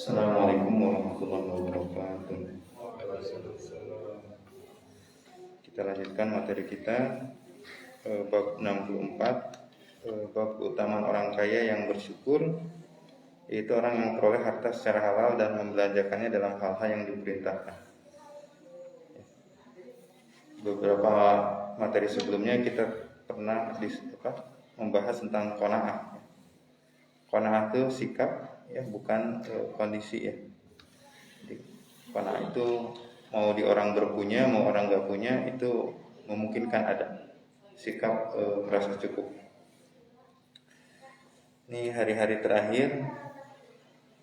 Assalamualaikum warahmatullahi wabarakatuh. Kita lanjutkan materi kita, bab 64, bab keutamaan orang kaya yang bersyukur, yaitu orang yang memperoleh harta secara halal dan membelanjakannya dalam hal-hal yang diperintahkan. Beberapa materi sebelumnya kita pernah membahas tentang qanaah. Qanaah itu sikap, ya, bukan kondisi, ya. Jadi, qanaah itu mau di orang berpunya, mau orang gak punya, itu memungkinkan ada sikap merasa cukup. Ini hari-hari terakhir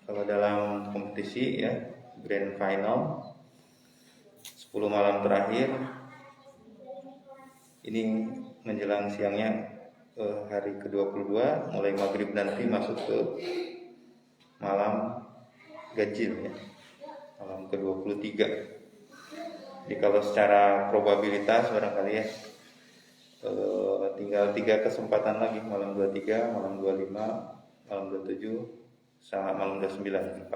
kalau dalam kompetisi, ya, grand final 10 malam terakhir. Ini menjelang siangnya hari ke-22, mulai maghrib nanti masuk ke malam ganjil, ya, malam ke-23. Jadi kalau secara probabilitas barangkali, ya, tinggal 3 kesempatan lagi, malam 23, malam 25, malam 27, sama malam 29.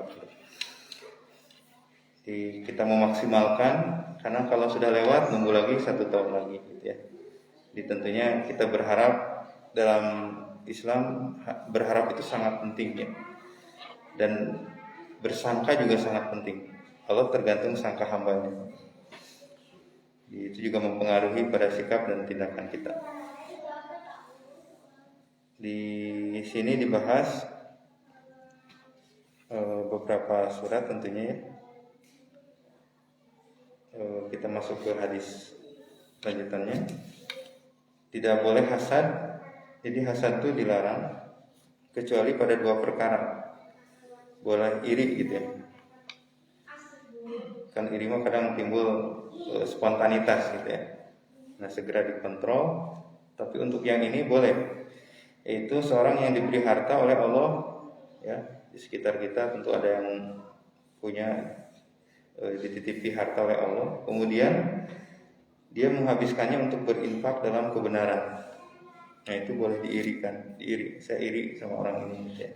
Jadi kita memaksimalkan, karena kalau sudah lewat nunggu lagi 1 tahun lagi, gitu, ya. Jadi tentunya kita berharap, dalam Islam berharap itu sangat penting, ya. Dan bersangka juga sangat penting. Allah tergantung sangka hambanya. Itu juga mempengaruhi pada sikap dan tindakan kita. Di sini dibahas beberapa surat tentunya, ya. Kita masuk ke hadis lanjutannya. Tidak boleh hasad. Jadi hasad itu dilarang kecuali pada 2 perkara. Boleh iri, gitu, ya. Kan iri mah kadang timbul spontanitas, gitu, ya. Nah, segera dikontrol. Tapi untuk yang ini boleh, yaitu seorang yang diberi harta oleh Allah, ya. Di sekitar kita tentu ada yang punya, dititipi harta oleh Allah, kemudian dia menghabiskannya untuk berinfak dalam kebenaran. Nah, itu boleh diirikan, saya iri sama orang ini, ya.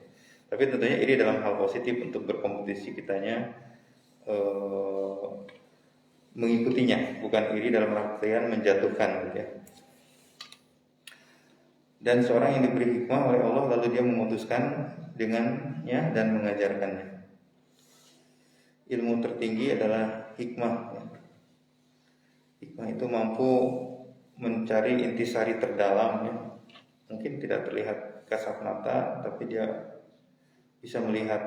Tapi tentunya iri dalam hal positif, untuk berkompetisi kitanya mengikutinya, bukan iri dalam artian menjatuhkan, gitu, ya. Dan seorang yang diberi hikmah oleh Allah lalu dia memutuskan dengannya dan mengajarkannya. Ilmu tertinggi adalah hikmah, ya. Hikmah itu mampu mencari intisari terdalam, ya. Mungkin tidak terlihat kasat mata, tapi dia bisa melihat,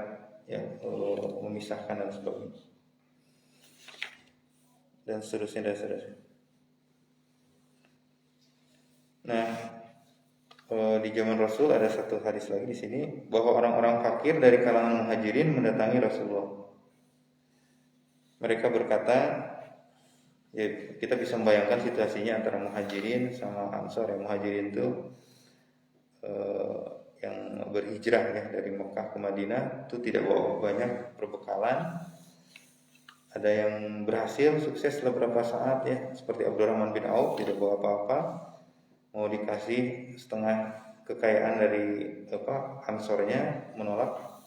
ya, memisahkan dan sebagainya, dan seterusnya. Nah, di zaman Rasul ada satu hadis lagi di sini, bahwa orang-orang fakir dari kalangan muhajirin mendatangi Rasulullah. Mereka berkata, ya, kita bisa membayangkan situasinya antara muhajirin sama ansor. Yang muhajirin itu yang berhijrah, ya, dari Mekah ke Madinah, itu tidak bawa banyak perbekalan. Ada yang berhasil sukses setelah beberapa saat, ya, seperti Abdurrahman bin Auf, tidak bawa apa-apa, mau dikasih setengah kekayaan dari ansornya, menolak.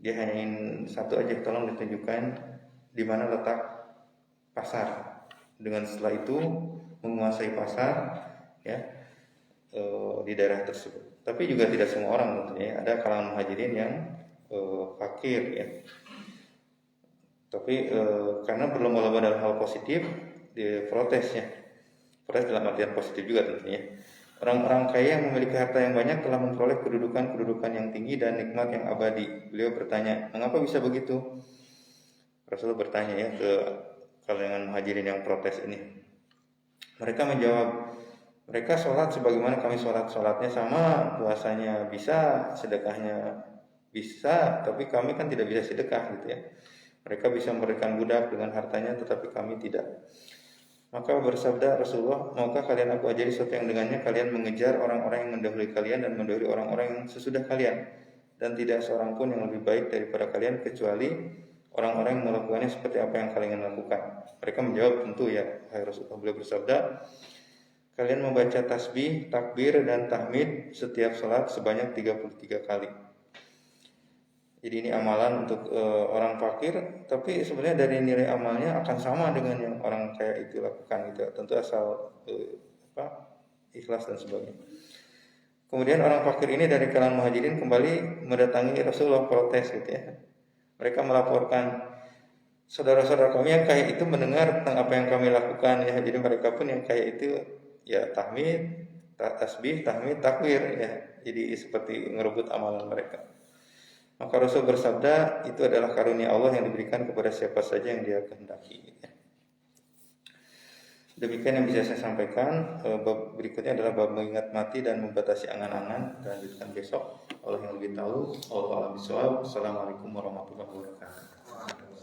Dia hanya ingin satu aja, tolong ditunjukkan di mana letak pasar. Dengan setelah itu menguasai pasar, ya, di daerah tersebut. Tapi juga tidak semua orang tentunya, ada kalangan muhajirin yang fakir, ya. Tapi karena berlomba-lomba dalam hal positif, diprotes, ya. Protes dalam artian positif juga tentunya. Orang-orang kaya yang memiliki harta yang banyak telah memperoleh kedudukan yang tinggi dan nikmat yang abadi. Beliau bertanya, mengapa bisa begitu? Rasulullah bertanya, ya, ke kalangan muhajirin yang protes ini. Mereka menjawab, mereka sholat sebagaimana kami sholat. Sholatnya sama, puasanya bisa, sedekahnya bisa, tapi kami kan tidak bisa sedekah, gitu, ya. Mereka bisa memberikan budak dengan hartanya, tetapi kami tidak. Maka bersabda Rasulullah, maukah kalian aku ajari sesuatu yang dengannya kalian mengejar orang-orang yang mendahului kalian dan mendahului orang-orang yang sesudah kalian, dan tidak seorang pun yang lebih baik daripada kalian kecuali orang-orang yang melakukannya seperti apa yang kalian lakukan. Mereka menjawab, tentu, ya, hai Rasulullah. Beliau bersabda, kalian membaca tasbih, takbir, dan tahmid setiap salat sebanyak 33 kali. Jadi ini amalan untuk orang fakir, tapi sebenarnya dari nilai amalnya akan sama dengan yang orang kaya itu lakukan gitu. Tentu asal ikhlas dan sebagainya. Kemudian orang fakir ini dari kalangan muhajirin kembali mendatangi Rasulullah, protes gitu ya. Mereka melaporkan, saudara-saudara kami yang kaya itu mendengar tentang apa yang kami lakukan ya. Jadi mereka pun yang kaya itu ya tahmid, tasbih, tahmid, takbir ya. Jadi seperti ngerebut amalan mereka. Maka Rasul bersabda, itu adalah karunia Allah yang diberikan kepada siapa saja yang Dia kehendaki. Demikian yang bisa saya sampaikan. Bab berikutnya adalah bab mengingat mati dan membatasi angan-angan. Kita lanjutkan besok. Allah yang lebih tahu. Wallahu a'lam bishawab. Assalamualaikum warahmatullahi wabarakatuh.